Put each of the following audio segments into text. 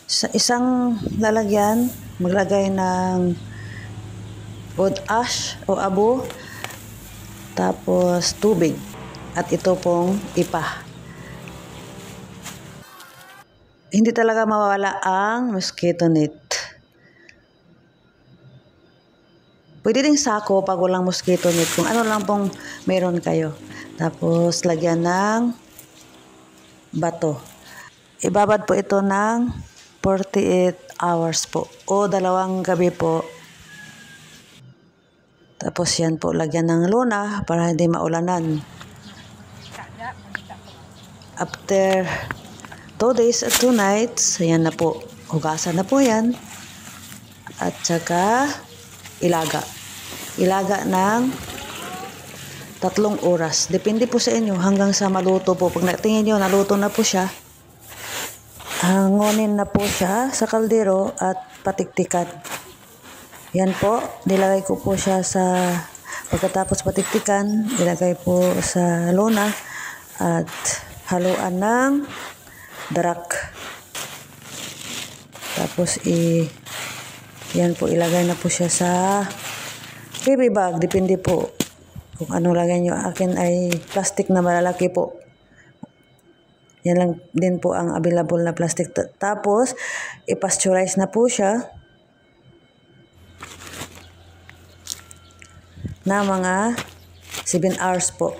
Sa isang lalagyan, maglagay ng wood ash o abo, tapos tubig, at ito pong ipa. Hindi talaga mawawala ang mosquito net. Pwede ding sako pag walang mosquito net, kung ano lang pong meron kayo. Tapos lagyan ng bato. Ibabad po ito ng 48 hours po o 2 gabi po. Tapos yan po, lagyan ng lona para hindi maulanan. After 2 days at 2 nights, ayan na po. Hugasan na po yan. At saka ilaga. Ilaga ng 3 oras. Depende po sa inyo hanggang sa maluto po. Pag natingin nyo, naluto na po siya, hangonin na po siya sa kaldero at patiktikan. Yan po, nilagay ko po siya sa, pagkatapos patiktikan, ilagay po sa lona at haluan ng darak. Tapos yan po, ilagay na po siya sa baby bag, depende po kung ano lagay nyo. Akin ay plastic na malalaki po. Yan lang din po ang available na plastic. Tapos, i-pasteurize na po siya na mga 7 hours po.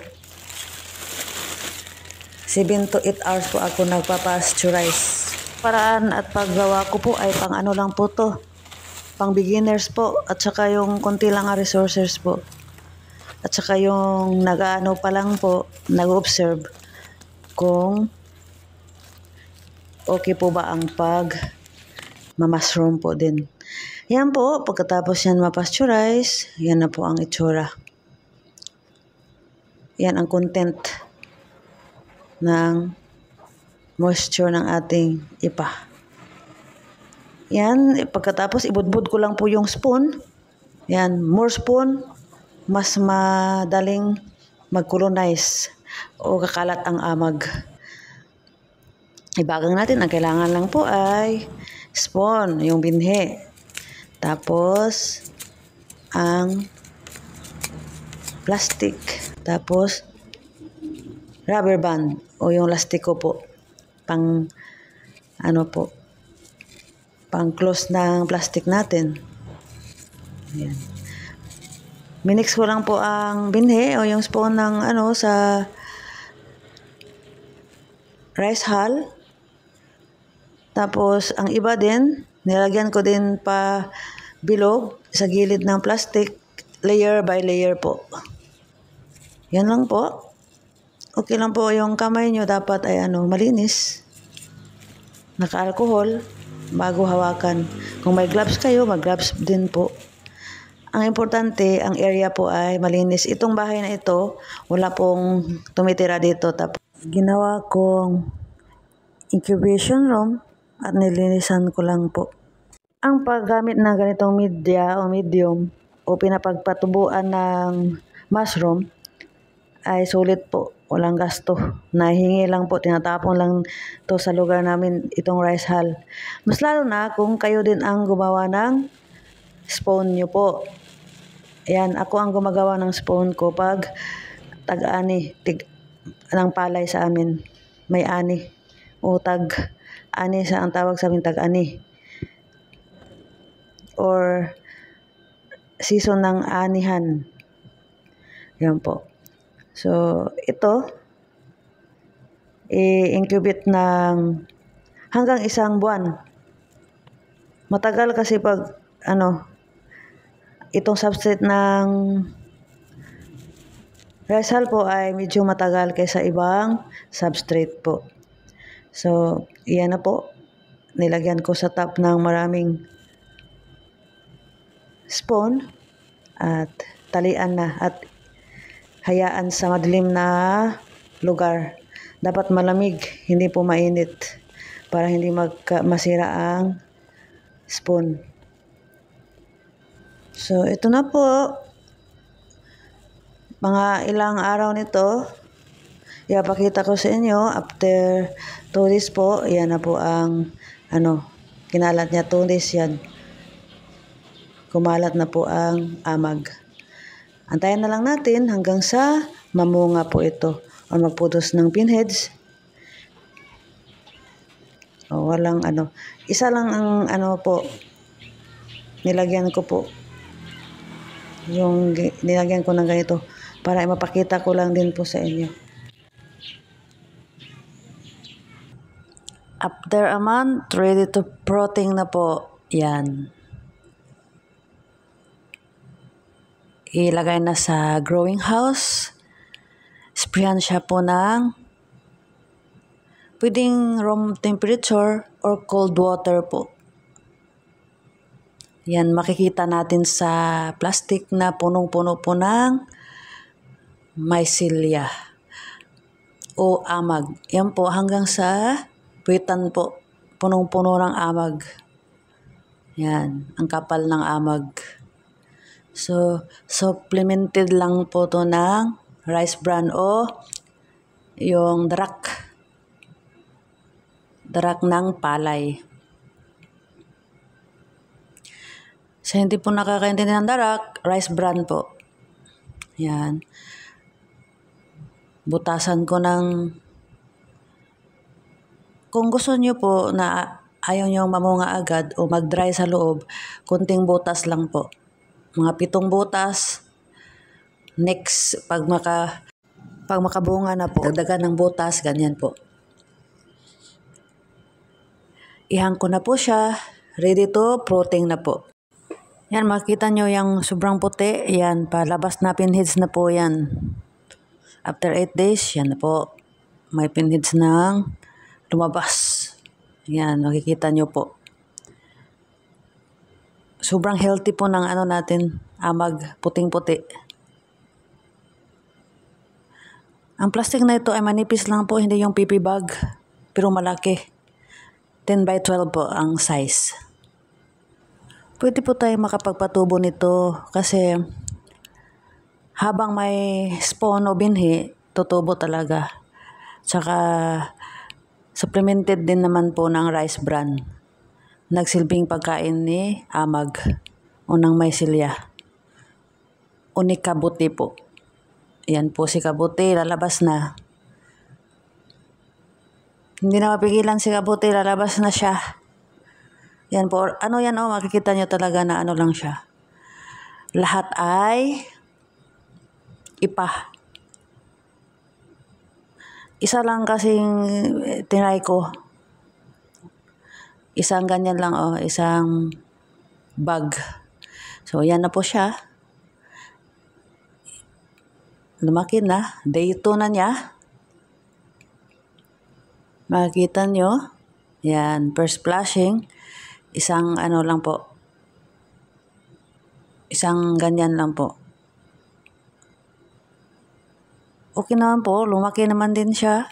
7 to 8 hours po ako nagpa-pasteurize. Paraan at paggawa ko po ay pang ano lang po to. Pang beginners po. At saka yung konti lang ang resources po. At saka yung nag-ano pa lang po, nag-observe kung okay po ba ang pag-mushroom po din. Yan po, pagkatapos yan ma-pasteurize, yan na po ang itsura. Yan ang content ng moisture ng ating ipa. Yan, pagkatapos ibudbud ko lang po yung spoon. Yan, more spoon, mas madaling mag-colonize o kakalat ang amag. Ibagang natin, ang kailangan lang po ay spoon, yung binhi. Tapos, ang plastic. Tapos, rubber band o yung lastiko po. Pang close ng plastic natin. Ayan. Minix ko lang po ang binhi o yung spoon ng sa rice hull. Tapos, ang iba din, nilagyan ko din pa bilog sa gilid ng plastic, layer by layer po. Yan lang po. Okay lang po yung kamay nyo, dapat ay malinis. Naka-alcohol bago hawakan. Kung may gloves kayo, mag-gloves din po. Ang importante, ang area po ay malinis. Itong bahay na ito, wala pong tumitira dito. Tapos, ginawa kong incubation room at nilinisan ko lang po. Ang paggamit ng ganitong media o medium o pinapagpatubuan ng mushroom ay sulit po. Walang gasto. Nahingi lang po, tinatapon lang to sa lugar namin itong rice hull. Mas lalo na kung kayo din ang gumawa ng spoon nyo po. Ayan, ako ang gumagawa ng spoon ko pag tag-ani ng palay sa amin. May ani o tag-ani sa ang tawag sa amin, tag-ani. Or season ng anihan. Yan po. So, ito, i-incubate ng hanggang 1 buwan. Matagal kasi pag, itong substrate ng rice hull po ay medyo matagal kaysa ibang substrate po. So, iyan na po. Nilagyan ko sa top ng maraming spoon at talian na at hayaan sa madilim na lugar. Dapat malamig, hindi po mainit para hindi masira ang spoon. So, ito na po. Mga ilang araw nito, ipapakita ko sa inyo after 2 days po. Yan na po ang kinalat niya 2 days yan. Kumalat na po ang amag. Antayin na lang natin hanggang sa mamunga po ito o magputos ng pinheads. O walang isa lang ang po, nilagyan ko po. Yung nilagyan ko ng ganito para mapakita ko lang din po sa inyo. After a month, ready to protein na po. Yan. Ilagay na sa growing house. Sprayan siya po ng pwedeng room temperature or cold water po. Yan, makikita natin sa plastic na punong-puno po ng mycelia o amag. Yan po hanggang sa puwitan po, punong-puno ng amag. Yan, ang kapal ng amag. So, supplemented lang po to ng rice bran o yung darak ng palay. So, hindi po nakakaintindi ng darak, rice bran po. Yan. Butasan ko ng, kung gusto nyo po na ayaw nyo mamunga agad o mag-dry sa loob, kunting butas lang po. Mga 7 butas. Next, pag makabunga na po, dagdagan ng butas, ganyan po. Ihang ko na po siya. Ready to protein na po. Yan, makita nyo yung sobrang puti. Yan, palabas na pinheads na po yan. After 8 days, yan na po. May pinheads ng lumabas. Yan, makikita nyo po. Sobrang healthy po ng natin, amag, puting-puti. Ang plastic na ito ay manipis lang po, hindi yung PP bag, pero malaki. 10 by 12 po ang size. Pwede po tayo makapagpatubo nito kasi habang may spawn o binhi, tutubo talaga. Tsaka supplemented din naman po ng rice bran. Nagsilbing pagkain ni amag o ng mycelia o ni kabuti po. Yan po si kabuti, lalabas na. Hindi na mapigilan si kabuti, lalabas na siya. Yan po, yan makikita nyo talaga na lang siya. Lahat ay ipa. Isa lang kasing tinry ko. Isang ganyan lang isang bag. So, yan na po siya. Lumaki na. Day 2 na niya. Makikita nyo. Yan, first flashing. Isang lang po. Isang ganyan lang po. Okay naman po. Lumaki naman din siya.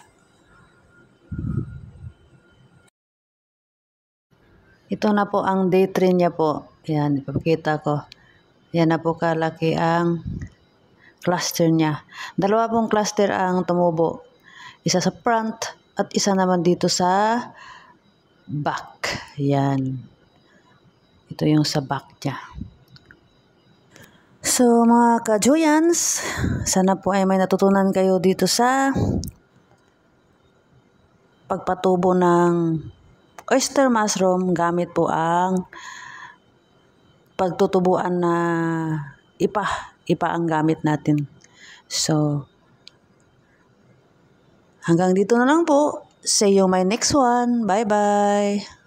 Ito na po ang day 3 niya po. Yan, ipapakita ko. Yan na po kalaki ang cluster niya. 2 pong cluster ang tumubo. Isa sa front at isa naman dito sa back. Yan. Ito yung sa back niya. So mga ka-Joyans, sana po ay may natutunan kayo dito sa pagpatubo ng oyster mushroom gamit po ang pagtutubuan na ipa ang gamit natin. So, hanggang dito na lang po. See you my next one. Bye-bye.